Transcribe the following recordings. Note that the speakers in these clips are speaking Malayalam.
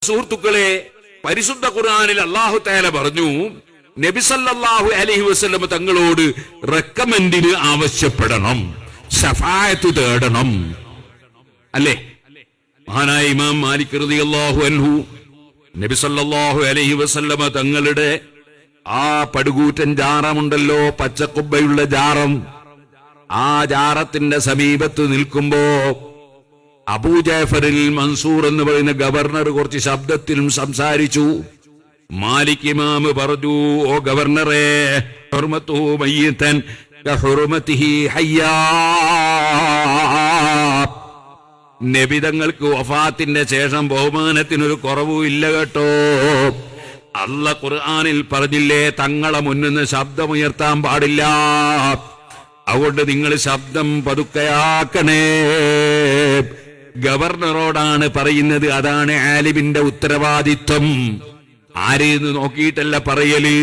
സുഹൃത്തുക്കളെ, പരിശുദ്ധ ഖുർആനിൽ അല്ലാഹു തആല പറഞ്ഞു, നബി സല്ലല്ലാഹു അലൈഹി വസല്ലം തങ്ങളോട് റെക്കമെൻഡിന് ആവശ്യപ്പെടണം, ശഫാഅത്ത് തേടണം. അല്ലേ? മഹാനായ ഇമാം മാലിക് റളിയല്ലാഹു അൻഹു നബി സല്ലല്ലാഹു അലൈഹി വസല്ലം തങ്ങളുടെ ആ പടുകൂറ്റൻ ജാറമുണ്ടല്ലോ, പച്ചക്കുബ്ബയുള്ള ജാറം, ആ ജാറത്തിന്റെ സമീപത്ത് നിൽക്കുമ്പോ അബൂ ജഅഫറിൽ മൻസൂർ എന്ന് പറയുന്ന ഗവർണർ കുറച്ച് ശബ്ദത്തിലും സംസാരിച്ചു. മാലിക് ഇമാം പറഞ്ഞു, ഓ ഗവർണറെ, ഹുർമത്തുഹു മയ്യിതൻ കഹുർമതിഹി ഹയ്യാ, നബി തങ്ങൾക്ക് വഫാത്തിന്റെ ശേഷം ബഹുമാനത്തിനൊരു കുറവും ഇല്ല കേട്ടോ. അല്ലാഹു ഖുർആനിൽ പറഞ്ഞില്ലേ, തങ്ങളെ മുന്നിന്ന് ശബ്ദമുയർത്താൻ പാടില്ല, അതുകൊണ്ട് നിങ്ങൾ ശബ്ദം പതുക്കെയാക്കണേ. ഗവർണറോടാണ് പറയുന്നത്. അതാണ് ആലിമിന്റെ ഉത്തരവാദിത്വം. ആരെന്ന് നോക്കിയിട്ടല്ല പറയല്.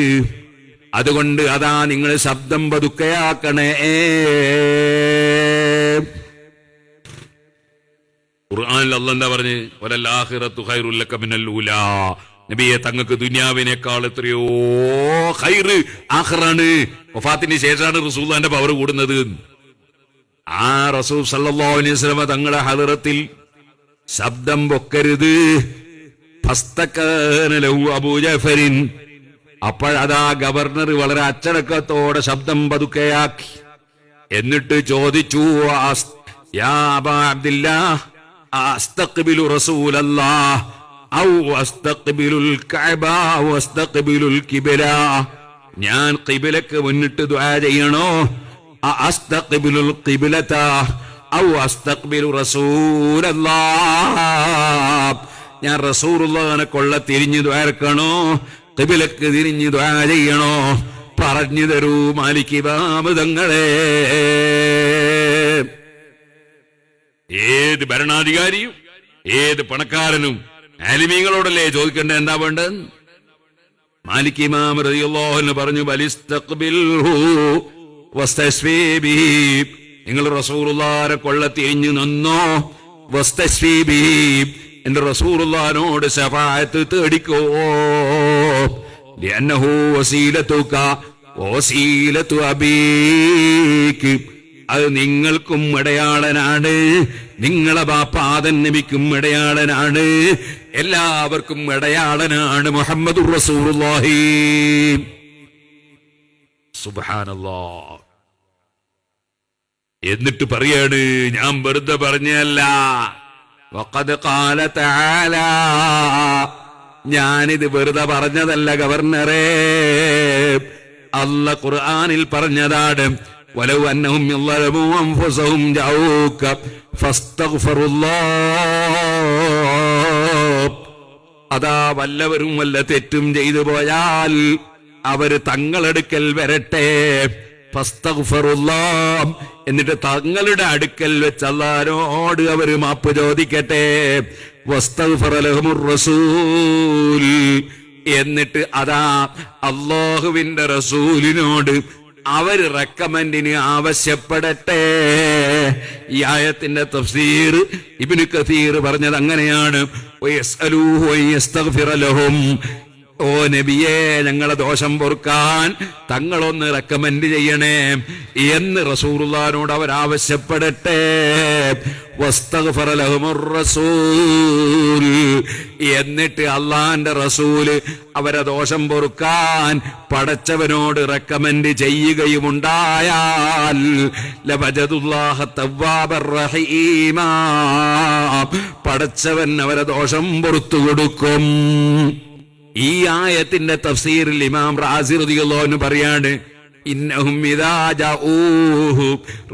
അതുകൊണ്ട് അതാ നിങ്ങൾ ശബ്ദം പതുക്കെയാക്കണേ. ഖുർആനിൽ അല്ലാഹു എന്താ പറഞ്ഞ്, വലൽ ആഖിറത്തു ഖൈറുൽ ലക മിനൽ ഊലാ, നബിയെ തങ്ങൾക്ക് ദുനിയാവിനേക്കാൾ എത്രയോ ഖൈറ് ആഖിറാണ്. വഫാത്തിന് ശേഷമാണ് റസൂലുള്ളാഹിന്റെ പവർ കൂടുന്നത്. ആ റസൂൽ സല്ലല്ലാഹു അലൈഹി വസല്ലം തങ്ങളുടെ ഹദറത്തിൽ ശബ്ദം പൊക്കരുത്. ഫസ്തകന ലഹു അബൂ ജഅഫറിൻ, അപ്പോഴതാ ഗവർണർ വളരെ അച്ചടക്കത്തോടെ ശബ്ദം പതുക്കെയാക്കി. എന്നിട്ട് ചോദിച്ചു, യാ അബാ അബ്ദില്ലാഹ് അസ്തഖ്ബിലു റസൂലല്ലാഹ് ഔ അസ്തഖ്ബിലുൽ കഅബ ഔ അസ്തഖ്ബിലുൽ ഖിബ്ല, ഞാൻ ഖിബ്ലക്ക് മുന്നിട്ട് ദുആ ചെയ്യണോ, അസ്തഖ്ബിലുൽ ഖിബ്ലത ഔ അസ്തഖ്ബിലു റസൂലല്ലാഹ്, ഞാൻ റസൂലുള്ളാഹിനെ കൊള്ള തിരിഞ്ഞു ദുആർക്കണോ, ഖിബ്ലക്ക് തിരിഞ്ഞു ദുആ ചെയ്യണോ? പറഞ്ഞു തരൂ മാലിക് ഇമാം തങ്ങളെ. ഏത് ഭരണാധികാരിയും ഏത് പണക്കാരനും ആലിമീങ്ങളോടല്ലേ ചോദിക്കണ്ടേ എന്താ വേണ്ടത്? മാലിക് ഇമാം റളിയല്ലാഹു അൻഹു പറഞ്ഞു, ബലിസ്തഖ്ബിൽഹു വസ്തശ്ഫീ ബിഹി, നിങ്ങൾ റസൂലുള്ളാഹിനെ കൊള്ള തിരിഞ്ഞു നിന്നോ, വസ്തശ്ഫീ ബിഹി, എന്റെ റസൂലുള്ളാഹിനോട് ശഫാഅത്ത് തേടിക്കോ. ലിഅന്നഹു വസീലതുക വസീലതു അബീക്, അത് നിങ്ങൾക്കും ഇടയാളനാണ്, നിങ്ങളെ ബാപ്പ ആദം നബിക്കും ഇടയാളനാണ്, എല്ലാവർക്കും ഇടയാളനാണ് മുഹമ്മദുർ റസൂലുള്ളാഹി. സുബ്ഹാനല്ലാഹ്. എന്നിട്ട് പറയാണ്, ഞാൻ വെറുതെ പറഞ്ഞല്ല, വഖദ് ഖാല തആല, ഞാനിത് വെറുതെ പറഞ്ഞതല്ല ഗവർണറെ, അല്ലാഹു ഖുർആനിൽ പറഞ്ഞതാണ്. വലൗ അന്നഹും യളമു അൻഫുസഹും ജാഊക ഫസ്തഗ്ഫിറുല്ലാഹ്, അതാ വല്ലവരും വല്ല തെറ്റും ചെയ്തു പോയാൽ അവര് തങ്ങളടുക്കൽ വരട്ടെ, ഫസ്തഗ്ഫിറുല്ലാഹ്, എന്നിട്ട് തങ്ങളുടെ അടുക്കൽ വെച്ച് അല്ലാഹുവോട് അവര് മാപ്പ് ചോദിക്കട്ടെ, വസ്തഗ്ഫറ ലഹുർ റസൂൽ, എന്നിട്ട് അതാ അല്ലാഹുവിന്റെ റസൂലിനോട് അവര് റെക്കമെൻഡിന് ആവശ്യപ്പെടട്ടെ. ഈ ആയത്തിന്റെ തഫ്സീർ ഇബ്നു കസീർ പറഞ്ഞത് അങ്ങനെയാണ്, വയസ്അലൂഹു വയസ്തഗ്ഫിറ ലഹും, ഓ നബിയേ ഞങ്ങളെ ദോഷം പൊറുക്കാൻ തങ്ങളൊന്ന് റെക്കമെൻഡ് ചെയ്യണേ എന്ന് റസൂലുള്ളാഹിനോട് അവരാവശ്യപ്പെടട്ടെ. വസ്തഗ്ഫറ ലഹുർ റസൂൽ, എന്നിട്ട് അള്ളാന്റെ റസൂല് അവരെ ദോഷം പൊറുക്കാൻ പടച്ചവനോട് റെക്കമെൻഡ് ചെയ്യുകയുമുണ്ടായാൽ ലവജദുല്ലാഹ തവ്വാബർ റഹീമാ, പടച്ചവൻ അവരെ ദോഷം പൊറുത്തു കൊടുക്കും. ഈ ആയത്തിന്റെ തഫ്സീറിൽ ഇമാം റാസി റളിയല്ലാഹു അൻഹു പറയാണ്, ഇന്നഹും ഇദാ ജാഊഹു,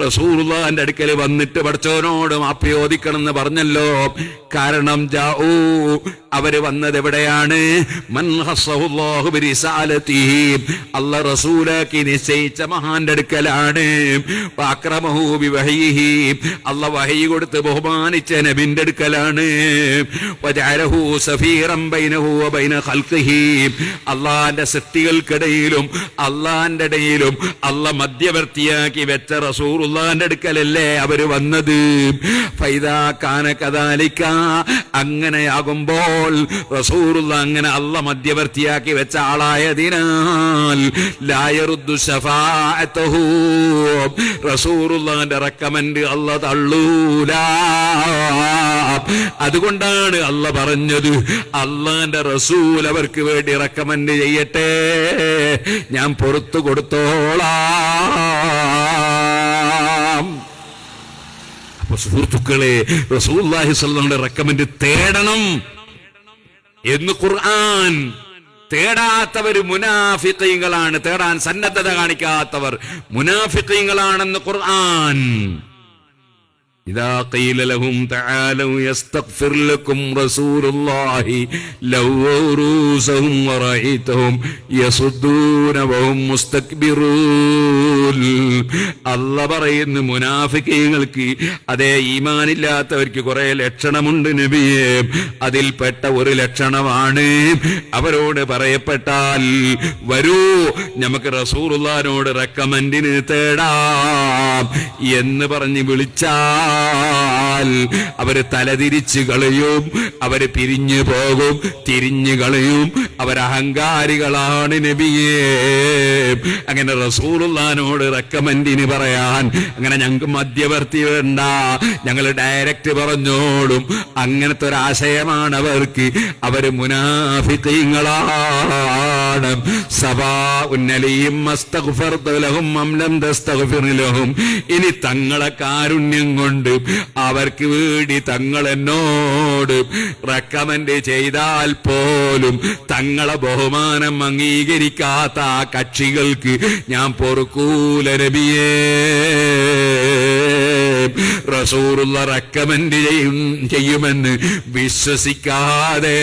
റസൂലുള്ളാഹിന്റെ അടുക്കൽ വന്നിട്ട് പടച്ചവനോട് മാപ്പ് ചോദിക്കണം എന്ന് പറഞ്ഞല്ലോ. കാരണം ജാഊ, അവര് വന്നത് എവിടെയാണ്? മൻ ഖസ്സഹുല്ലാഹു ബിരിസാലതിഹി, അല്ലാഹു റസൂലാക്കി നിശ്ചയിച്ച മഹാന്റെ അടുക്കലാണ്. വഅക്രമഹു ബിവഹയിഹി, അല്ലാഹു വഹയി കൊടുത്ത് ബഹുമാനിച്ച നബിന്റെ അടുക്കലാണ്. വജഅലഹു സഫീറൻ ബൈനഹു വബൈന ഖൽഖിഹി, അല്ലാഹുവിന്റെ സൃഷ്ടികൾക്കിടയിലും അല്ലാഹുവിന്റെ ഇടയിലും അല്ലാഹു മധ്യവർത്തിയാക്കി വെച്ച റസൂലുള്ളാഹിന്റെ അടുക്കലല്ലേ അവര് വന്നത്. ഫൈദാ കാന കദാലിക, അങ്ങനെയാകുമ്പോൾ റസൂലുള്ള അങ്ങനെ അള്ളാഹ് മധ്യവർത്തിയാക്കി വെച്ച ആളായതിനാൽ ലാ യറുദ്ദു ശഫാഅതഹു, റസൂലുള്ളാഹിന്റെ റെക്കമെൻഡ് അള്ളാഹ് തള്ളൂല. അതുകൊണ്ടാണ് അള്ളാഹ് പറഞ്ഞത് അള്ളാന്റെ റസൂൽ അവർക്ക് വേണ്ടി റെക്കമെൻഡ് ചെയ്യട്ടെ, ഞാൻ പുറത്തു കൊടുത്തോളാം. അപ്പൊ സുഹൃത്തുക്കളെ, റസൂലുള്ളാഹി സ്വല്ലല്ലാഹു അലൈഹി വസല്ലം റെക്കമെൻഡ് തേടണം എന്ന് ഖുർആൻ. തേടാത്തവർ മുനാഫിഖീങ്ങളാണ്, തേടാൻ സന്നദ്ധത കാണിക്കാത്തവർ മുനാഫിഖീങ്ങളാണെന്ന് ഖുർആൻ. إذا قيل لهم تعالوا يستغفر لكم رسول الله لووا رؤوسهم ورأيتهم يصدون وهم مستكبرون. അല്ലാഹ് പറയുന്നു മുനാഫിക്കീങ്ങൾക്ക്, അതേ ഈമാനില്ലാത്തവർക്ക് കുറെ ലക്ഷണമുണ്ട് നബിയെ. അതിൽപ്പെട്ട ഒരു ലക്ഷണമാണ് അവരോട് പറയപ്പെട്ടാൽ വരൂ നമുക്ക് റസൂലുള്ളാഹിനോട് റെക്കമെൻഡിന് തേടാം എന്ന് പറഞ്ഞ് വിളിച്ചാൽ അവര് തലതിരിച്ച് കളയും, അവര് പിരിഞ്ഞു പോകും, തിരിഞ്ഞു കളയും. അവരഹങ്കാരികളാണ് നബിയേ. അങ്ങനെ റസൂലുള്ളാഹിനോട് റെക്കമെൻഡിന് പറയാൻ അങ്ങനെ ഞങ്ങൾക്ക് മധ്യവർത്തി വേണ്ട, ഞങ്ങൾ ഡയറക്റ്റ് പറഞ്ഞോളും. അങ്ങനത്തെ ഒരു ആശയമാണ് അവർക്ക്. അവര് മുനാഫിഖീങ്ങളാണ്. സവാഉൻ അലൈഹിം അസ്തഗ്ഫർത ലഹും അം ലം തസ്തഗ്ഫിർ ലഹും. ഇനി തങ്ങളെ കാരുണ്യം കൊണ്ട് അവർക്ക് വേണ്ടി തങ്ങൾ എന്നോട് റെക്കമെൻഡ് ചെയ്താൽ പോലും തങ്ങളെ ബഹുമാനം അംഗീകരിക്കാത്ത ആ കക്ഷികൾക്ക് ഞാൻ പൊറുക്കൂല നബിയേ. റസൂലുള്ള റെക്കമെൻഡ് ചെയ്യുമെന്ന് വിശ്വസിക്കാതെ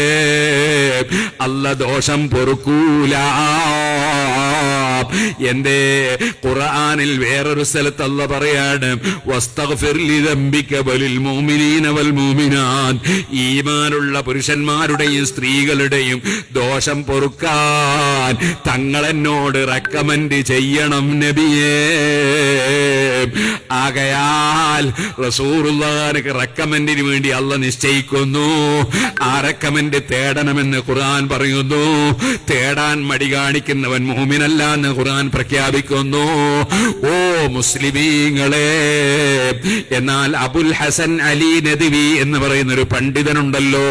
അല്ലാഹ് ദോഷം പൊറുക്കൂല. എന്തേ? ഖുർആനിൽ വേറൊരു സ്ഥലത്ത് അല്ലാഹ് പറയാണ്, വസ്തഗ്ഫിർ ലിദംബിക വലിൽ മുഅ്മിനീന വൽ മുഅ്മിനാത്ത്. ഈമാനുള്ള പുരുഷന്മാരുടെയും സ്ത്രീകളുടെയും ദോഷം പൊറുക്കാൻ തങ്ങളെന്നോട് റെക്കമെൻഡ് ചെയ്യണം നബിയേ. ആകയാൽ റസൂലുള്ളാഹിക്ക് റെക്കമെൻഡിന് വേണ്ടി അല്ലാഹ് നിശ്ചയിക്കുന്നു. ആ റെക്കമെൻഡ് തേടണമെന്ന് ഖുർആൻ പറയുന്നു. തേടാൻ മടി കാണിക്കുന്നവൻ മുഅ്മിനല്ല എന്ന് ഖുർആൻ പ്രഖ്യാപിക്കുന്നു. ഓ മുസ്ലിമീങ്ങളെ, എന്നാൽ അബുൽ ഹസൻ അലി നദ്വി എന്ന് പറയുന്ന ഒരു പണ്ഡിതനുണ്ടല്ലോ,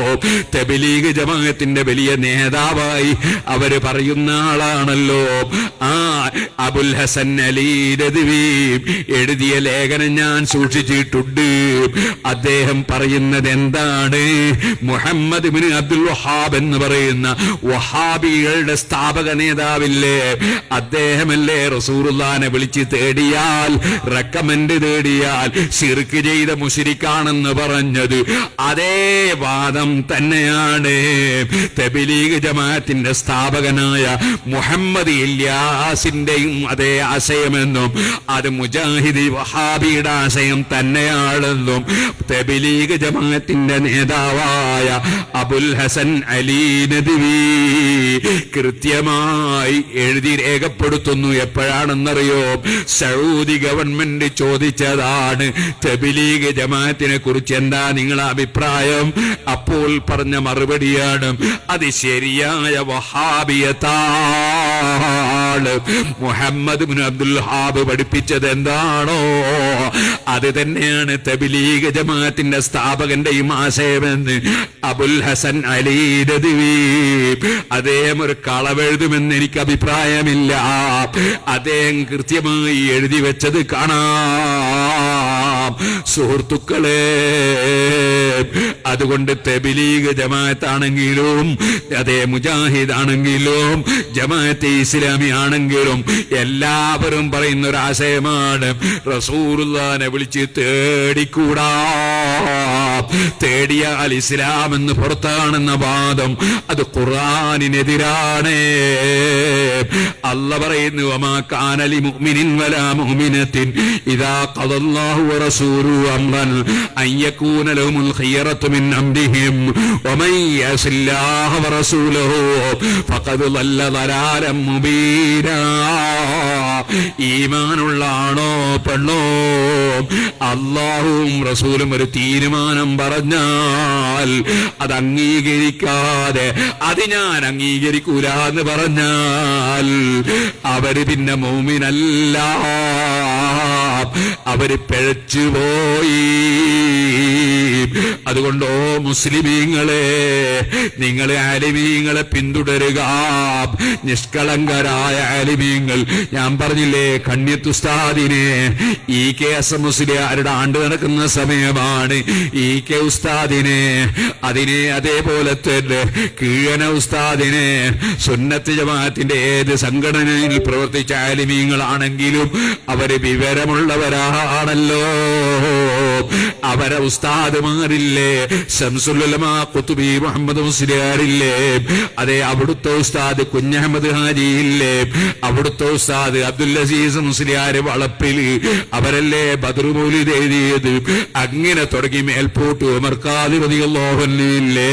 തബ്ലീഗ് ജമാഅത്തിന്റെ വലിയ നേതാവായി അവര് പറയുന്ന ആളാണല്ലോ. ആ അബുൽ ഹസൻ അലി നദ്വി എഴുതിയ ലേഖനം ഞാൻ സൂക്ഷിച്ചിട്ടുണ്ട്. അദ്ദേഹം പറയുന്നത് എന്താണ്? മുഹമ്മദ് ഇബ്നു അബ്ദുൽ വഹാബ് എന്ന് പറയുന്ന വഹാബികളുടെ സ്ഥാപക നേതാവില്ലേ, അദ്ദേഹമല്ലേ റസൂലുള്ളാഹിനെ വിളിച്ച് തേടിയാൽ, റെക്കമെൻഡ് തേടിയാൽ ശിർക്ക് ചെയ്ത മുശ്രിക്കാണെന്ന് പറഞ്ഞത്. അതേ വാദം തന്നെയാണ് തബ്ലീഗ് ജമാഅത്തിന്റെ സ്ഥാപകനായ മുഹമ്മദ് ഇല്യാസിന്റെയും അതേ ആശയമെന്നും അത് മുജാഹിദ് വഹാബിയുടെ ആശയം തന്നെയാണെന്നും തബ്ലീഗ് ജമാഅത്തിന്റെ നേതാവായ അബുൽ ഹസൻ അലി നദ്വി കൃത്യമായി എഴുതി രേഖപ്പെടുത്തുന്നു. എപ്പോഴാണെന്നറിയോ? സൗദി ഗവൺമെന്റ് ചോദിച്ചതാണ്, തബ്ലീഗ് ജമാഅത്തിനെ കുറിച്ച് എന്താ നിങ്ങളുടെ അഭിപ്രായം? അപ്പോൾ പറഞ്ഞ മറുപടിയാണ്, അത് ശരിയായ വഹാബിയത്താണ്. മുഹമ്മദ് ഇബ്നു അബ്ദുൽ വഹാബ് പഠിപ്പിച്ചത് എന്താണോ അത് തന്നെയാണ് തബ്ലീഗ് ജമാഅത്തിന്റെ സ്ഥാപകന്റെയും ആശയമെന്ന് അബുൽ ഹസൻ അലി നദ്വി. അദ്ദേഹം ഒരു കളവെഴുതുമെന്ന് എനിക്ക് അഭിപ്രായമില്ല. അദ്ദേഹം കൃത്യമായി എഴുതി വെച്ചത് കാണാം സുഹൃത്തുക്കളെ. അതുകൊണ്ട് തബ്ലീഗ് ജമാഅത്താണെങ്കിലും അതേ മുജാഹിദ് ആണെങ്കിലും ജമാഅത്തെ ഇസ്ലാമി ആണെങ്കിലും എല്ലാവരും പറയുന്ന ഒരു ആശയമാണ്, റസൂലുള്ളാഹിനെ വിളിച്ച് തേടിക്കൂടാ, തേടിയാൽ ഇസ്ലാം എന്ന് പുറത്താണെന്ന വാദം അത് ഖുർആനിനെതിരാണ്. അല്ലാഹ് പറയുന്നു, വമാ കാന ലിമുഅ്മിനിൻ വലാ മുഅ്മിനത്തിൻ ഇദാ ഖദല്ലാഹു വറസൂലുഹു അംറൻ അൻ യകൂന ലഹുൽ ഖിയറത്തു മിൻ അംരിഹിം വമൻ യഅസില്ലാഹ വറസൂലഹു ഫഖദ് ളല്ല ളലാലൻ മുബീനാ. ഈമാനുള്ള ആണോ പെണ്ണോ അല്ലാഹുവും റസൂലും ഒരു തീരുമാനം ഞാൻ പറഞ്ഞാൽ അത് അംഗീകരിക്കാതെ അത് ഞാൻ അംഗീകരിക്കൂല എന്ന് പറഞ്ഞാൽ അവര് പിന്നെ മുഅ്മിനല്ല, അവര് പിഴച്ചുപോയി. അതുകൊണ്ട് ഓ മുസ്ലിമീങ്ങളെ, നിങ്ങളെ ആലിമീങ്ങളെ പിന്തുടരുക. നിഷ്കളങ്കരായ ആലിമീങ്ങൾ, ഞാൻ പറഞ്ഞില്ലേ കണ്യത്തുസ്താദിനെ EKS മുസ്ലിയാരുടെ ആണ്ട് നടക്കുന്ന സമയമാണ്. EK ഉസ്താദിനെ, അതിനെ അതേപോലെ തന്നെ കീഴന ഉസ്താദിനെ, സുന്നത്ത് ജമാഅത്തിന്റെ ഏത് സംഘടനയിൽ പ്രവർത്തിച്ച ആലിമീങ്ങളാണെങ്കിലും അവര് വിവരമുള്ളവരാണല്ലോ. അവരെ ഉസ്താദുമാരില്ലേ, ശംസുൽ ഉലമാ ഖുതുബി മുഹമ്മദ് മുസ്ലിയാരില്ലേ, അതെ അവിടുത്തെ ഉസ്താദ് കുഞ്ഞഹമ്മദ് ഹാജിയില്ലേ, അവിടുത്തെ ഉസ്താദ് അബ്ദുൽ അസീസ് മുസ്ലിയാര് വളപ്പില്, അവരല്ലേ ബദർ മൗലിദ് എഴുതിയത്. അങ്ങനെ തുടങ്ങി മേൽപോട്ട് ഉമർ ഖാദി റളിയല്ലാഹു അൻഹു ഇല്ലേ,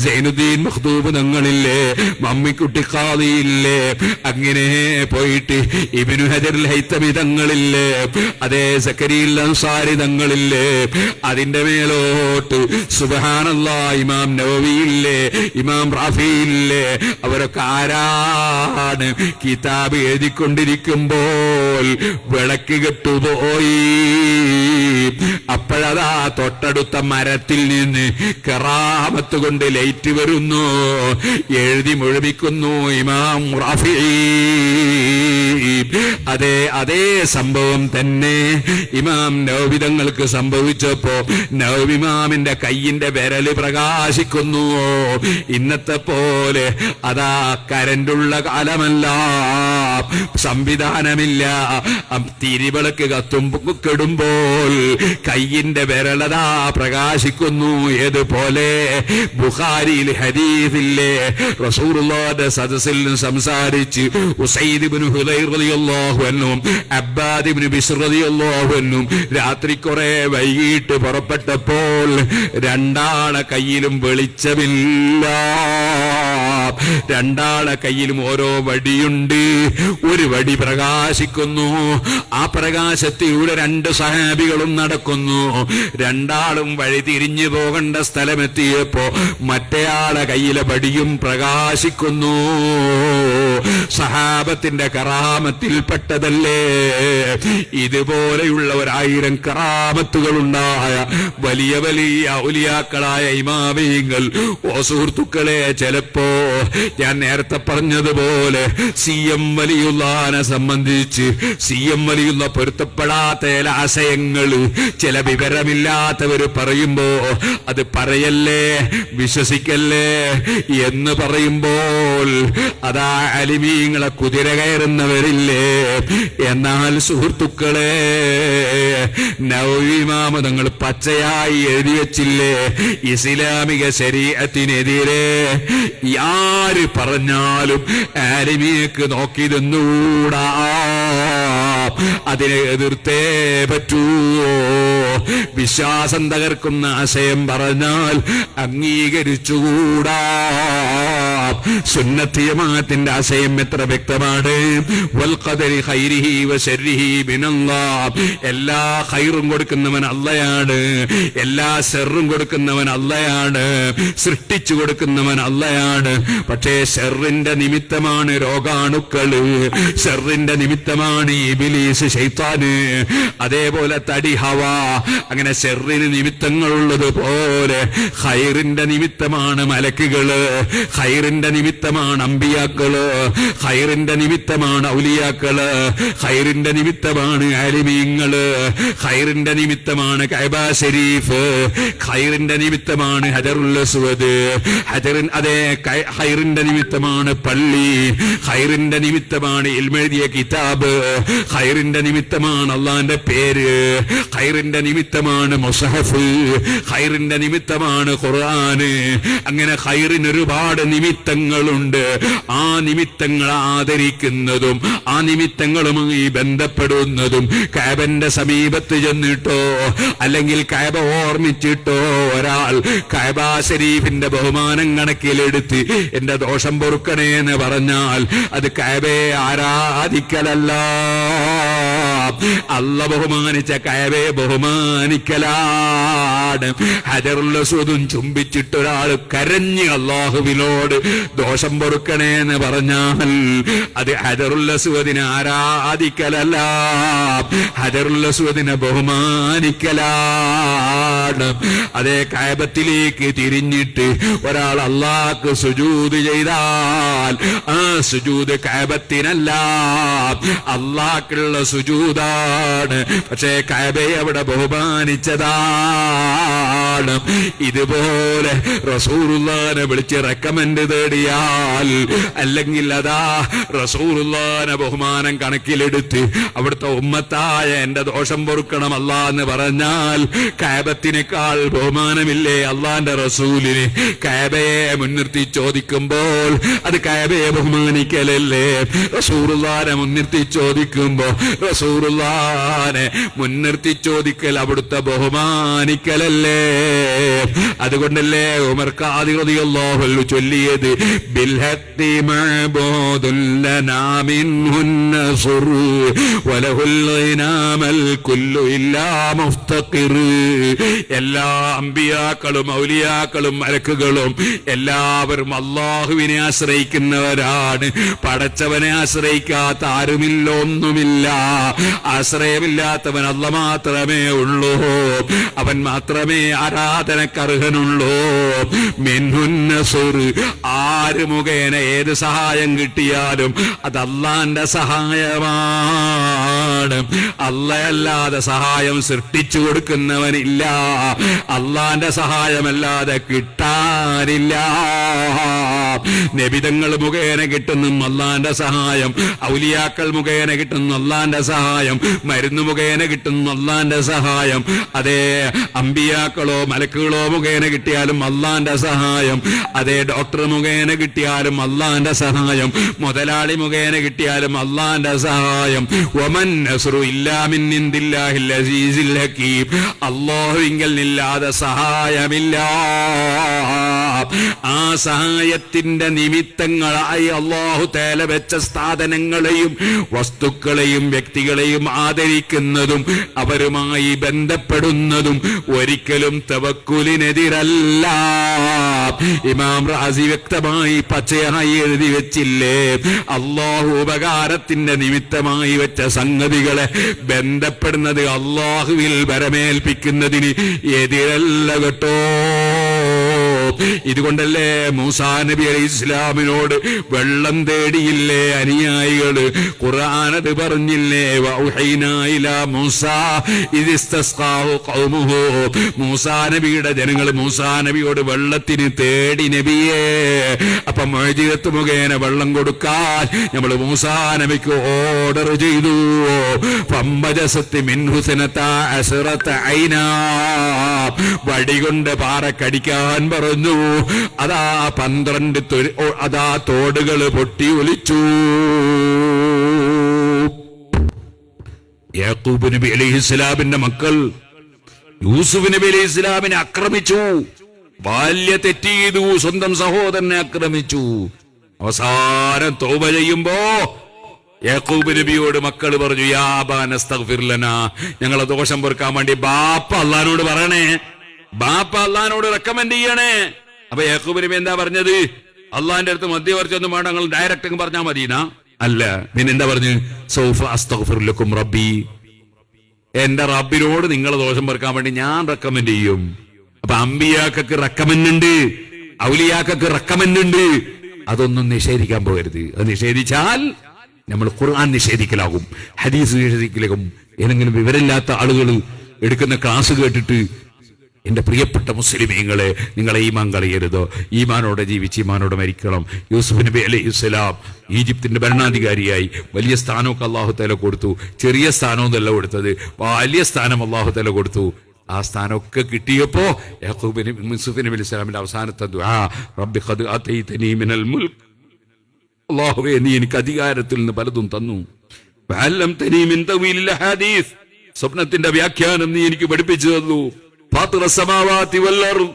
സൈനുദ്ദീൻ മഖ്ദൂബ് തങ്ങളില്ലേ, മമ്മിക്കുട്ടി ഖാദിയില്ലേ, അങ്ങനെ പോയിട്ട് ഇബ്നു ഹജറുൽ ഹൈതമി തങ്ങളില്ലേ, അതേ സക്കരിയുൽ അൻസാരി തങ്ങളില്ലേ, അതിന്റെ മേലോട്ട് സുബ്ഹാനല്ലാഹ് ഇമാം നവവിയില്ലേ, ഇമാം റാഫിയില്ലേ, അവരൊക്കെ ആരാണ്? കിതാബ് എഴുതിക്കൊണ്ടിരിക്കുമ്പോൾ വിളക്ക് കെട്ടുപോയി. അപ്പോഴതാ തൊട്ടടുത്ത മരത്തിൽ നിന്ന് കറാമത്ത് കൊണ്ട് ലൈറ്റ് വരുന്നു, എഴുതി മുഴുമിക്കുന്നു ഇമാം റാഫി. അതേ സംഭവം തന്നെ ഇമാം നവവി തങ്ങൾക്ക് സംഭവിച്ചപ്പോ നവവി ഇമാമിന്റെ കയ്യിന്റെ വിരല് പ്രകാശിക്കുന്നു. ഇന്നത്തെ പോലെ അതാ കരണ്ടുള്ള കാലമല്ല, സംവിധാനമില്ല. തിരിവിളക്ക് കെടുമ്പോൾ കയ്യിന്റെ വിരലതാ പ്രകാശിക്കുന്നു. ഏതുപോലെ ബുഖാരിയിൽ ഹദീസില്ലേ, റസൂലുള്ളാഹിന്റെ സദസ്സിൽ സംസാരിച്ച് ഉസൈദ് ഇബ്നു ഹുദൈർ റളിയല്ലാഹു അൻഹു അബ്ബാദ് ഇബ്നു ബിശ്ർ റളിയല്ലാഹു അൻഹു രാത്രി കുറെ വൈകിട്ട് പുറപ്പെട്ടപ്പോൾ രണ്ടാളെ കയ്യിലും വെളിച്ചമില്ല, രണ്ടാളെ കയ്യിലും ഓരോ വടിയുണ്ട്. ഒരു വടി പ്രകാശിക്കുന്നു, ആ പ്രകാശത്തിലൂടെ രണ്ട് സഹാബികളും നടക്കുന്നു. രണ്ടാളും വഴി തിരിഞ്ഞു പോകേണ്ട സ്ഥലമെത്തിയപ്പോ മറ്റേയാളെ കയ്യിലെ വടിയും പ്രകാശിക്കുന്നു. സഹാബത്തിന്റെ കറാമത്തിൽപ്പെട്ടതല്ലേ. ഇതുപോലെയുള്ള 1000 കറാമത്തുകളുണ്ടായ വലിയ വലിയ ഔലിയാക്കളായ ഇമാമിങ്ങൾ. ഓ സുഹൃത്തുക്കളെ, ചിലപ്പോ ഞാൻ നേരത്തെ പറഞ്ഞതുപോലെ CM വലിയുള്ളാനെ സംബന്ധിച്ച് CM വലിയുള്ള പൊരുത്തപ്പെടാത്ത ചില ആശയങ്ങൾ ചില വിവരമില്ലാത്തവര് പറയുമ്പോ അത് പറയല്ലേ, വിശ്വസിക്കല്ലേ എന്ന് പറയുമ്പോൾ അതാ അലിമീങ്ങളെ കുതിര കയറുന്നവരില്ലേ. എന്നാൽ സുഹൃത്തുക്കളെ, നവവി ഇമാം തങ്ങൾ പച്ചയായി എഴുതി വെച്ചില്ലേ, ഇസ്ലാമിക ശരീഅത്തിനെതിരെ ആര് പറഞ്ഞാലും ആലിമിയക്ക് നോക്കി നിന്നൂടാ, അതിനെ എതിർത്തേ പറ്റൂ. വിശ്വാസം തകർക്കുന്ന ആശയം പറഞ്ഞാൽ അംഗീകരിച്ചുകൂടാ. സുന്നത്ത് ജമാഅത്തിന്റെ ആശയം എത്ര വ്യക്തമാണ്. വൽ ഖദരി ഖൈരിഹി വശർരിഹി മിനല്ലാഹ്. എല്ലാ ഖൈറും കൊടുക്കുന്നവൻ അല്ലാഹയാണ്, എല്ലാ ശർറും കൊടുക്കുന്നവൻ അല്ലാഹയാണ്, സൃഷ്ടിച്ചു കൊടുക്കുന്നവൻ അല്ലാഹയാണ്. പക്ഷേ ശർറിന്റെ നിമിത്തമാണ് രോഗാണുക്കള്, ശർറിന്റെ നിമിത്തമാണ് ഇബ്ലീസ് ശൈത്താന്, അതേപോലെ തടി ഹവ. അങ്ങനെ ശർറിന് നിമിത്തങ്ങളുള്ളത് പോലെ ഖൈറിന്റെ നിമിത്തമാണ് മലക്കുകള്, ഖൈറിന്റെ നിമിത്തമാണ് അമ്പിയാക്കള്, ഖൈറിന്റെ നിമിത്തമാണ് ഔലിയാക്കള്, ഖൈറിന്റെ നിമിത്തമാണ് ആലിമീങ്ങള്, ഖൈറിന്റെ നിമിത്തമാണ് കഅബ ശരീഫ്, ഖൈറിന്റെ നിമിത്തമാണ് ഹജറുൽ അസ്വദ്, അതേ ഖൈറിന്റെ നിമിത്തമാണ് പള്ളി, ഖൈറിന്റെ നിമിത്തമാണ് ഇൽമെഴുതിയ കിതാബ്, ഖൈറിന്റെ നിമിത്തമാണ് അള്ളാന്റെ പേര്, ഖൈറിന്റെ നിമിത്തമാണ് മുസ്ഹഫ്, ഖൈറിന്റെ നിമിത്തമാണ് ഖുർആന്. അങ്ങനെ ഖൈറിന് ഒരുപാട് നിമിത്തങ്ങളുണ്ട്. ആ നിമിത്തങ്ങൾ ആദരിക്കുന്നതും ആ നിമിത്തങ്ങളുമായി ബന്ധപ്പെടുന്നതും കഅബന്റെ സമീപത്ത് ചെന്നിട്ടോ അല്ലെങ്കിൽ കഅബ ഓർമ്മിച്ചിട്ടോ ഒരാൾ കഅബ ശരീഫിന്റെ ബഹുമാനം കണക്കിലെടുത്ത് എന്റെ ദോഷം പൊറുക്കണേ എന്ന് പറഞ്ഞാൽ അത് കഅബയെ ആരാധിക്കലല്ല. അല്ല ബഹുമാനിച്ച കഅബയെ ബഹുമാനിക്കലാണ്. ഹജറുൽ അസ്വദും ചുംബിച്ചിട്ടൊരാൾ കരഞ്ഞ് അല്ലാഹുവിനോട് ദോഷം പൊറുക്കണേ എന്ന് പറഞ്ഞാൽ അത് ഹജറുൽ അസ്വദിനെ ആരാധിക്കലല്ല, ഹജറുൽ അസ്വദിനെ ബഹുമാനിക്കലാണ്. അതേ കഅബത്തിലേക്ക് തിരിഞ്ഞിട്ട് ഒരാൾ അല്ലാഹ്ക്ക് സുജൂദ് ചെയ്താൽ ആ സുജൂദ് കഅബത്തിനല്ല, അല്ലാഹ്ക്കുള്ള സുജൂദാണ്. പക്ഷേ കഅബയെ അവിടെ ബഹുമാനിച്ചതാണ്. ഇതുപോലെ റസൂലുള്ളാഹിനെ വിളിച്ച് റെക്കമെൻഡ് തേടിയാൽ, അല്ലെങ്കിൽ അതാ റസൂലുള്ളാഹിനെ ബഹുമാനം കണക്കിലെടുത്ത് അവിടുത്തെ ഉമ്മത്തായ എന്റെ ദോഷം പൊറുക്കണം അല്ലാ എന്ന് പറഞ്ഞാൽ കഅബത്തിനേക്കാൾ ബഹുമാനമില്ലേ അള്ളാന്റെ റസൂലിന്? കഅബയെ മുൻനിർത്തി ചോദിക്കുമ്പോൾ അത് കഅബയെ ബഹുമാനിക്കലല്ലേ? റസൂലുള്ളാഹിനെ മുൻനിർത്തി ചോദിക്കുമ്പോ റസൂലുള്ളാഹിനെ മുൻനിർത്തി ചോദിക്കൽ അവിടുത്തെ ബഹുമാനിക്കലല്ലേ? അതുകൊണ്ടല്ലേ ഉമർ ഖാദി റളിയല്ലാഹു അൻഹു ചൊല്ലിയത് ബിൽഹഖി മഅബൂദുൻ ലനാ മിൻഹുൻ നസ്ർ വലഹുൽ ഗിനാമൽ കുല്ലു ഇല്ലാ മുഫ്തഖിർ. എല്ലാ അമ്പിയാക്കളും ഔലിയാക്കളും മലക്കുകളും എല്ലാവരും അല്ലാഹുവിനെ ആശ്രയിക്കുന്നവരാണ്. പടച്ചവനെ ആശ്രയിക്കാത്ത ആരുമില്ല, ഒന്നുമില്ല. ആശ്രയമില്ലാത്തവൻ അല്ല മാത്രമേ ഉള്ളൂ, അവൻ മാത്രമേ ആരാധനക്കർഹനുള്ളൂ. മിൻഹുൻ നസ്ർ, ആര് മുഖേന ഏത് സഹായം കിട്ടിയാലും അത് അല്ലാഹുവിന്റെ സഹായമാണ്. അല്ലാഹുവല്ലാതെ സഹായം സൃഷ്ടിച്ചു കൊടുക്കുന്നവനില്ല, അല്ലാഹുവിന്റെ സഹായമല്ലാതെ കിട്ടാനില്ല. നബിതങ്ങൾ മുഖേന കിട്ടുന്ന അല്ലാഹുവിന്റെ സഹായം, ഔലിയാക്കൾ മുഖേന കിട്ടുന്ന അല്ലാഹുവിന്റെ സഹായം, മരുന്ന് മുഖേന കിട്ടുന്ന അല്ലാഹുവിന്റെ സഹായം, അതേ അമ്പിയാക്കളോ മലക്കുകളോ മുഖേന കിട്ടിയാലും അല്ലാഹുവിന്റെ സഹായം, അതേ ഡോക്ടർ മുഖേന കിട്ടിയാലും അല്ലാഹുവിന്റെ സഹായം, മുതലാളി മുഖേന കിട്ടിയാലും അല്ലാഹുവിന്റെ സഹായം. വമൻ നസ്റു ഇല്ലാ മിൻ ഇൻദില്ലാഹിൽ അസീസിൽ ഹകീം, അല്ലാഹുവിങ്കൽ നില്ലാതെ സഹായമില്ല. ആ സഹായത്തിന്റെ നിമിത്തങ്ങളായി അല്ലാഹു തആല വെച്ച സ്ഥാപനങ്ങളെയും വസ്തുക്കളെയും വ്യക്തികളെയും ആദരിക്കുന്നതും അവരുമായി ബന്ധപ്പെടുന്നതും ഒരിക്കലും തവക്കുലിനെതിരല്ല. ഇമാം റാസി വ്യക്തമായി പച്ചയായി എഴുതി വെച്ചില്ലേ, അല്ലാഹു ഉപകാരത്തിന്റെ നിമിത്തമായി വെച്ച സംഗതികളെ ബന്ധപ്പെടുന്നത് അല്ലാഹുവിൽ വരമേൽപ്പിക്കുന്നതിന് എതിരല്ല കേട്ടോ. ഇതുകൊണ്ടല്ലേ മൂസാ നബി അലൈഹി ഇസ്ലാമിനോട് വെള്ളം തേടിയില്ലേ അനുയായികള്? ഖുർആനത് പറഞ്ഞില്ലേ, വൗഹൈനാ ഇലാ മൂസാ ഇദ് ഇസ്തസ്ഖാഹു ഖൗമുഹു. മൂസാ നബിയുടെ ജനങ്ങൾ മൂസാ നബിയോട് വെള്ളത്തിന് തേടി നബിയെ. അപ്പൊ മുഅ്ജിസത്ത് മുഖേന വെള്ളം കൊടുക്കാൻ നമ്മൾ മൂസാ നബിക്ക് ഓർഡർ ചെയ്തു. ഫംബജസത്ത് മിൻഹു സനത അസ്റത ഐനാ, വടികൊണ്ട് പാറ കടിക്കാൻ പറഞ്ഞു. അതാ 12 അതാ തോടുകൾ പൊട്ടി ഒലിച്ചു. യാക്കൂബ് നബി അലൈഹിസ്സലാമിന്റെ മക്കൾ യൂസുഫ് നബി അലൈഹിസ്സലാമിനെ ആക്രമിച്ചു, ബാല്യ തെറ്റ് ചെയ്തു, സ്വന്തം സഹോദരനെ ആക്രമിച്ചു. അവസാനം തൗബ ചെയ്യുമ്പോ യാക്കൂബ് നബിയോട് മക്കൾ പറഞ്ഞു, യാ അബാന അസ്തഗ്ഫിർ ലനാ, ഞങ്ങളെ ദോഷം പൊറുക്കാൻ വേണ്ടി ബാപ്പ അല്ലാഹുവിനോട് പറയണേ, ബാപ്പ അല്ലാഹുവിനോട് റെക്കമെൻഡ് ചെയ്യണേ. അപ്പൊ യാക്കൂബ് നബി എന്താ പറഞ്ഞത്? അള്ളാഹിന്റെ അടുത്ത് മധ്യവർച്ചൊന്നും വേണ്ട, നിങ്ങൾ ഡയറക്റ്റ് പറഞ്ഞാൽ മതിനാ? അല്ല, പിന്നെ എന്താ പറഞ്ഞു? സൗഫ അസ്തഗ്ഫിർ ലക്കും റബ്ബി, എന്റെ റബ്ബിനോട് നിങ്ങളെ ദോഷം പൊറുക്കാൻ വേണ്ടി ഞാൻ റെക്കമെൻഡ് ചെയ്യും. അപ്പൊ അമ്പിയാക്കൾക്ക് റെക്കമെൻഡ് ഉണ്ട്, ഔലിയാക്കൾക്ക് റെക്കമെൻഡ് ഉണ്ട്. അതൊന്നും നിഷേധിക്കാൻ പോകരുത്. അത് നിഷേധിച്ചാൽ നമ്മൾ ഖുർആൻ നിഷേധിക്കലാകും, ഹദീസ് നിഷേധിക്കലാകും. ഏതെങ്കിലും വിവരമില്ലാത്ത ആളുകൾ എടുക്കുന്ന ക്ലാസ് കേട്ടിട്ട് എന്റെ പ്രിയപ്പെട്ട മുസ്ലിമീങ്ങളെ, നിങ്ങളെ ഈമാൻ കളയരുത്, ഈമാനോടെ ജീവിച്ച് ഈമാനോടെ മരിക്കണം. യൂസുഫ് നബി അലൈഹിസ്സലാം ഈജിപ്തിന്റെ ഭരണാധികാരിയായി വലിയ സ്ഥാനമൊക്കെ അല്ലാഹു തആല കൊടുത്തു. ചെറിയ സ്ഥാനമൊന്നുമല്ല കൊടുത്തത്, വലിയ സ്ഥാനം അല്ലാഹു തആല കൊടുത്തു. ആ സ്ഥാനമൊക്കെ കിട്ടിയപ്പോ യാക്കൂബ് നബി യൂസുഫ് നബി അലൈഹിസ്സലാമിന്റെ അവസാനത്തെ ദുആ, റബ്ബി ഖദ് ആതൈതനി മിനൽ മുൽക്ക്, അല്ലാഹുവേ നീ എനിക്ക് അധികാരത്തിൽ നിന്ന് പലതും തന്നു. വഅല്ലംതനി മിൻ തവീലിൽ ഹദീസ്, സ്വപ്നത്തിന്റെ വ്യാഖ്യാനം നീ എനിക്ക് പഠിപ്പിച്ചു തന്നു. ഫാത്തിറ സമാവാതി വൽ അർദ്,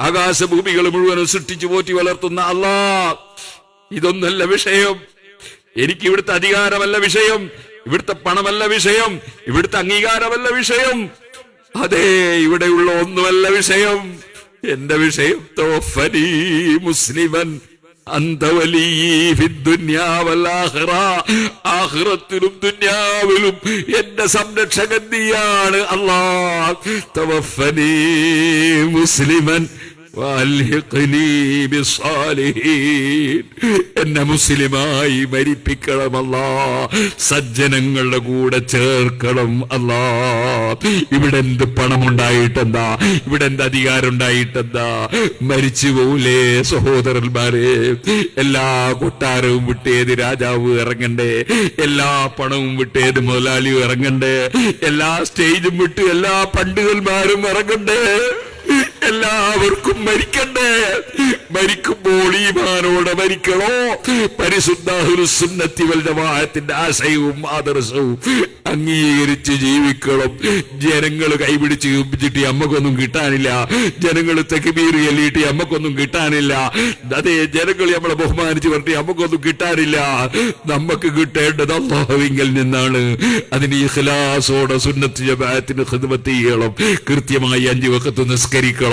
ആകാശഭൂമികൾ മുഴുവനും സൃഷ്ടിച്ചു പോറ്റി വളർത്തുന്ന അല്ലാഹ്, ഇതൊന്നല്ല വിഷയം, എനിക്ക് ഇവിടുത്തെ അധികാരമല്ല വിഷയം, ഇവിടുത്തെ പണമല്ല വിഷയം, ഇവിടുത്തെ അംഗീകാരമല്ല വിഷയം, അതെ ഇവിടെയുള്ള ഒന്നുമല്ല വിഷയം. എന്റെ വിഷയം തവഫനി മുസ്ലിമൻ അന്ത വലി ഫിദ്ദുനിയാ വൽ ആഖിറ, ആഖിറത്തിലും ദുനിയാവിലും എന്റെ സംരക്ഷകൻ നീയാണ് അല്ലാഹ്. തവഫനി മുസ്ലിമൻ വഅൽഹിഖ്നി ബിസ്സാലിഹീൻ, എന്നെ മുസ്ലിമായി മരിപ്പിക്കണം അല്ലാഹ്, സജ്ജനങ്ങളുടെ കൂടെ ചേർക്കണം അല്ലാഹ്. ഇവിടെ എന്ത് പണമുണ്ടായിട്ടെന്താ, ഇവിടെ എന്ത് അധികാരം ഉണ്ടായിട്ടെന്താ, മരിച്ചു പോലേ സഹോദരന്മാരെ. എല്ലാ കൊട്ടാരവും വിട്ടേത് രാജാവ് ഇറങ്ങണ്ടേ, എല്ലാ പണവും വിട്ടേത് മുതലാളിയും ഇറങ്ങണ്ടേ, എല്ലാ സ്റ്റേജും വിട്ട് എല്ലാ പണ്ഡിതന്മാരും ഇറങ്ങണ്ടേ, എല്ലാവർക്കും മരിക്കണ്ടേ. മരിക്കുമ്പോൾ ഈമാനോടെ മരിക്കണോ? പരിശുദ്ധ അഹ്ലുസ് സുന്നത്തി വൽ ജമാഅത്തിന്റെ ആശയവും ആദർശവും അംഗീകരിച്ച് ജീവിക്കണം. ജനങ്ങൾ കൈപിടിച്ച് ചുംബിച്ചിട്ട് അമ്മക്കൊന്നും കിട്ടാനില്ല, ജനങ്ങൾ തക്ബീർ ചൊല്ലിയിട്ട് അമ്മക്കൊന്നും കിട്ടാനില്ല, അതേ ജനങ്ങൾ നമ്മളെ ബഹുമാനിച്ച് പറഞ്ഞിട്ട് അമ്മക്കൊന്നും കിട്ടാനില്ല. നമുക്ക് കിട്ടേണ്ടത് അല്ലാഹുവിങ്കൽ നിന്നാണ്. അതിന് ഇഖ്ലാസോടെ സുന്നത്ത് ജമാഅത്തിന് ഖിദ്മത്ത് ചെയ്യണം, കൃത്യമായി 5 വഖത്ത് നിസ്കരിക്കണം,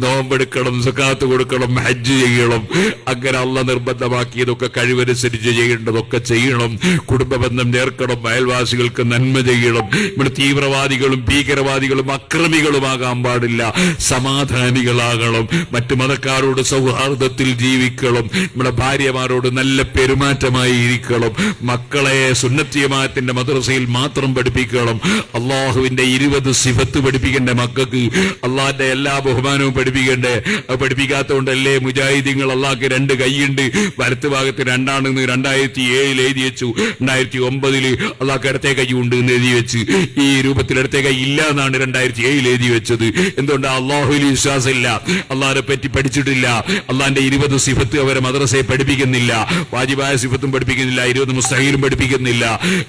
നോമ്പെടുക്കണം, സകാത്ത് കൊടുക്കണം, ഹജ്ജ് ചെയ്യണം. അങ്ങനെ അല്ലാഹ് നിർബന്ധമാക്കിയതൊക്കെ കഴിവനുസരിച്ച് ചെയ്യേണ്ടതൊക്കെ ചെയ്യണം. കുടുംബബന്ധം ചേർക്കണം, അയൽവാസികൾക്ക് നന്മ ചെയ്യണം. ഇവിടെ തീവ്രവാദികളും ഭീകരവാദികളും അക്രമികളുമാകാൻ പാടില്ല, സമാധാനികളാകണം. മറ്റു മതക്കാരോട് സൗഹാർദ്ദത്തിൽ ജീവിക്കണം. നമ്മുടെ ഭാര്യമാരോട് നല്ല പെരുമാറ്റമായി ഇരിക്കണം. മക്കളെ സുന്നത്ത് ജമാഅത്തിന്റെ മദ്രസയിൽ മാത്രം പഠിപ്പിക്കണം. അള്ളാഹുവിന്റെ 20 സിഫത്ത് പഠിപ്പിക്കേണ്ട മക്കൾക്ക്, അള്ളാഹിന്റെ എല്ലാ ബഹുമാനവും പഠിപ്പിക്കണ്ടേ. അത് പഠിപ്പിക്കാത്തതുകൊണ്ടല്ലേ മുജാഹിദീങ്ങൾ അള്ളാഹ്ക്ക് 2 കൈയുണ്ട്, വലത്ത് ഭാഗത്ത് 2 2007 എഴുതി വെച്ചു, 2009 അള്ളാഹ്ക്ക് ഇടത്തെ കൈ ഉണ്ട് എന്ന് എഴുതി വെച്ച്. ഈ രൂപത്തിൽ ഇടത്തെ കൈ ഇല്ല എന്നാണ് 2007 എഴുതി വെച്ചത്. എന്തുകൊണ്ട്? അള്ളാഹുവിൽ വിശ്വാസമില്ല, അള്ളാഹിനെ പറ്റി പഠിച്ചിട്ടില്ല, അള്ളാഹിന്റെ 20 സിഫത്ത് അവരെ മദ്രസയെ പഠിപ്പിക്കുന്നില്ല, വാജിബായ സിഫത്തും പഠിപ്പിക്കുന്നില്ല, 20 മുസ്തഹീലും പഠിപ്പിക്കുന്നില്ല.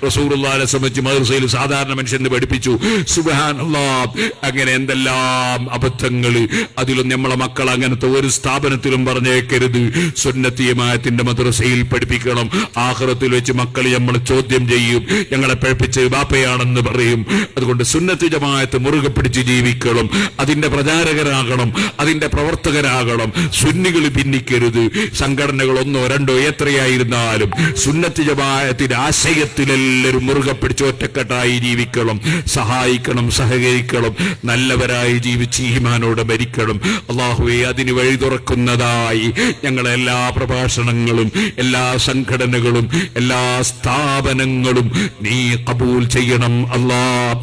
റസൂലുള്ളാഹിനെ സംബന്ധിച്ച് മദ്രസയിൽ സാധാരണ മനുഷ്യന് പഠിപ്പിച്ചു. സുബ്ഹാനല്ലാഹ്, അങ്ങനെ എന്തെല്ലാം അബദ്ധങ്ങൾ. അതിലും നമ്മളെ മക്കൾ അങ്ങനത്തെ ഒരു സ്ഥാപനത്തിലും പറഞ്ഞേക്കരുത്. സുന്നത്ത് ജമാഅത്തിന്റെ മദ്രസയിൽ പഠിപ്പിക്കണം. ആഖിറത്തിൽ വെച്ച് മക്കൾ നമ്മൾ ചോദ്യം ചെയ്യും, ഞങ്ങളെ പഠിപ്പിച്ച് ബാപ്പയാണെന്ന് പറയും. അതുകൊണ്ട് സുന്നത്ത് ജമാഅത്ത് മുറുകെ പിടിച്ച് ജീവിക്കണം, അതിന്റെ പ്രചാരകരാകണം, അതിന്റെ പ്രവർത്തകരാകണം. സുന്നികൾ ഭിന്നിക്കരുത്. സംഘടനകൾ 1 2 എത്രയായിരുന്നാലും സുന്നത്ത് ജമാഅത്തിന്റെ ആശയത്തിലെല്ലാവരും മുറുകെ പിടിച്ച് ഒറ്റക്കെട്ടായി ജീവിക്കണം, സഹായിക്കണം, സഹകരിക്കണം, നല്ലവരായി ജീവിച്ച് ഈമാനോടെ മരിക്കണം. അല്ലാഹുവേ, അതിന് വഴി തുറക്കുന്നതായി ഞങ്ങളെ എല്ലാ പ്രഭാഷണങ്ങളും, എല്ലാ സംഘടനകളും, എല്ലാ സ്ഥാപനങ്ങളും നീ കബൂൽ ചെയ്യണം അല്ലാഹ്.